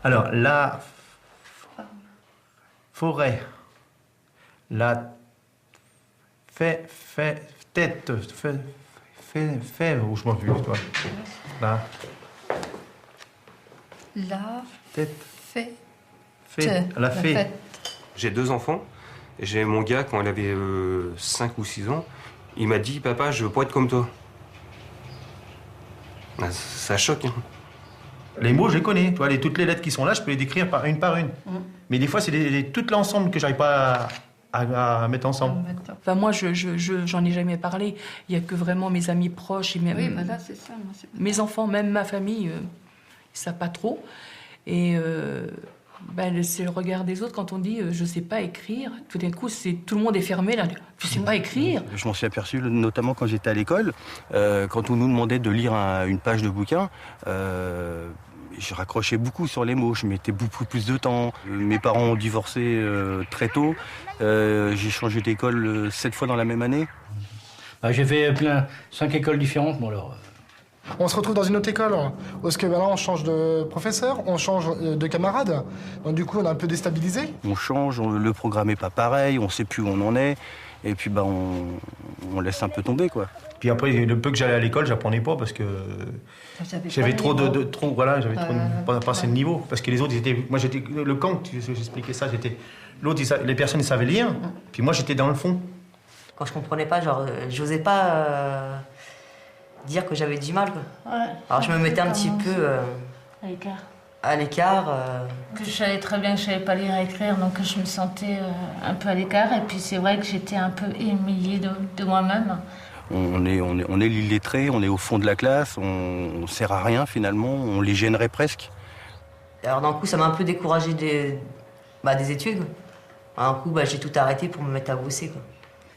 Alors, la forêt, la tête, où je m'en plus, toi. La tête, la fée. J'ai 2 enfants. J'ai mon gars, quand il avait 5 ou 6 ans, il m'a dit « Papa, je veux pas être comme toi ». Ça choque, hein. Les mots, je les connais. Toi, toutes les lettres qui sont là, je peux les décrire par une. Mais des fois, c'est tout l'ensemble que j'arrive pas à mettre ensemble. Enfin, moi, j'en ai jamais parlé. Il y a que vraiment mes amis proches et même oui, voilà, c'est ça. Moi, mes enfants, même ma famille, ils savent pas trop. Et c'est le regard des autres quand on dit je sais pas écrire. Tout d'un coup, tout le monde est fermé là. Je sais pas écrire. Je m'en suis aperçu notamment quand j'étais à l'école, quand on nous demandait de lire une page de bouquin. Je raccrochais beaucoup sur les mots, je mettais beaucoup plus de temps. Mes parents ont divorcé très tôt. J'ai changé d'école 7 fois dans la même année. J'ai fait 5 écoles différentes, moi alors. On se retrouve dans une autre école, parce que là on change de professeur, on change de camarade. Donc du coup on est un peu déstabilisé. On change, le programme n'est pas pareil, on ne sait plus où on en est. Et puis on laisse un peu tomber, quoi. Puis après, le peu que j'allais à l'école, j'apprenais pas parce que j'avais trop j'avais pas assez de niveau. Parce que les autres, moi j'étais le camp, j'expliquais ça, les personnes ils savaient lire, puis moi j'étais dans le fond. Quand je comprenais pas, genre, j'osais pas dire que j'avais du mal, quoi. Ouais, alors je me mettais un petit peu à l'écart. Que je savais très bien que je savais pas lire et écrire, donc je me sentais un peu à l'écart. Et puis c'est vrai que j'étais un peu humiliée de moi-même. On est l'illettré, on est au fond de la classe, on sert à rien finalement, on les gênerait presque. Alors d'un coup, ça m'a un peu découragée des études. Un coup, j'ai tout arrêté pour me mettre à bosser, quoi.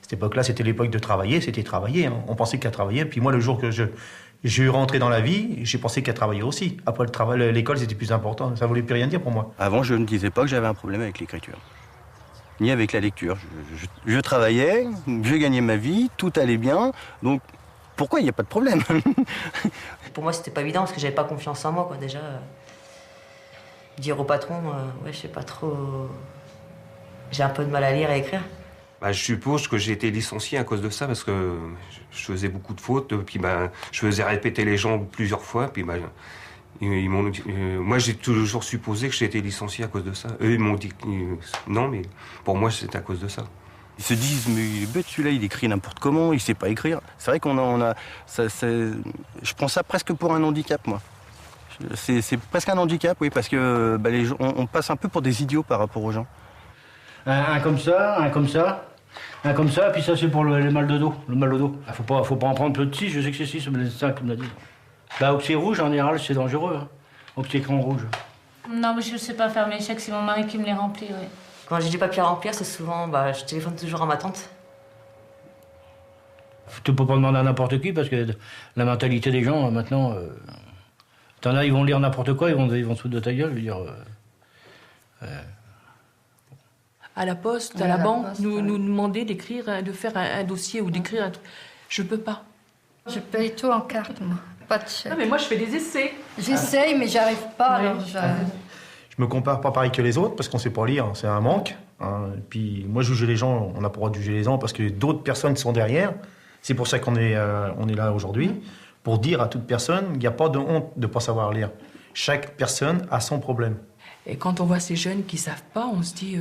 Cette époque-là, c'était l'époque de travailler, c'était travailler. Hein. On pensait qu'à travailler. Puis moi, le jour que j'ai rentré dans la vie, j'ai pensé qu'à travailler aussi. Après, l'école, c'était plus important. Ça voulait plus rien dire pour moi. Avant, je ne disais pas que j'avais un problème avec l'écriture, ni avec la lecture. Je travaillais, je gagnais ma vie, tout allait bien. Donc, pourquoi il n'y a pas de problème? Pour moi, c'était pas évident parce que j'avais pas confiance en moi, quoi. Déjà, dire au patron, ouais, je sais pas trop. J'ai un peu de mal à lire et à écrire. Je suppose que j'ai été licencié à cause de ça, parce que je faisais beaucoup de fautes, puis je faisais répéter les gens plusieurs fois, puis moi j'ai toujours supposé que j'ai été licencié à cause de ça. Eux ils m'ont dit non, mais pour moi c'est à cause de ça. Ils se disent mais il est bête celui-là, il écrit n'importe comment, il sait pas écrire. C'est vrai je prends ça presque pour un handicap, moi. C'est presque un handicap, oui, parce que les gens, on passe un peu pour des idiots par rapport aux gens. Un comme ça, un comme ça. Un comme ça, puis ça c'est pour le mal de dos. Le mal de dos. Faut pas en prendre plus de 6, je sais que c'est 6, mais c'est 5 comme l'a dit. Au c'est rouge, en général, c'est dangereux. Hein. Au petit écran rouge. Non, mais je sais pas faire mes chèques, c'est mon mari qui me les remplit, oui. Quand j'ai du papier à remplir, c'est souvent, je téléphone toujours à ma tante. Tu peux pas demander à n'importe qui, parce que la mentalité des gens, maintenant... T'en as, ils vont lire n'importe quoi, ils vont se foutre de ta gueule, je veux dire... À la poste, à la banque, nous demander d'écrire, de faire un dossier ou d'écrire un truc. Je peux pas. Je paye tout en carte, moi. Pas de chèque. Non, mais moi, je fais des essais. J'essaye, mais j'arrive pas. Ouais. Alors Je me compare pas pareil que les autres, parce qu'on sait pas lire, c'est un manque. Hein. Et puis, moi, juger les gens, on n'a pas le droit de juger les gens, parce que d'autres personnes sont derrière. C'est pour ça qu'on est là aujourd'hui, pour dire à toute personne, il n'y a pas de honte de ne pas savoir lire. Chaque personne a son problème. Et quand on voit ces jeunes qui savent pas, on se dit,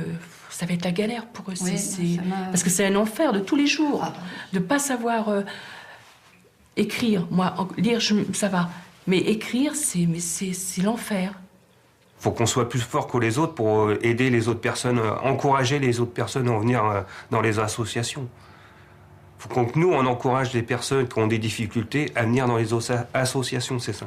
ça va être la galère pour eux. Oui, parce que c'est un enfer de tous les jours, de pas savoir écrire. Moi, lire, ça va. Mais écrire, c'est l'enfer. Faut qu'on soit plus fort que les autres pour aider les autres personnes, encourager les autres personnes à venir dans les associations. Faut que nous, on encourage les personnes qui ont des difficultés à venir dans les associations, c'est ça.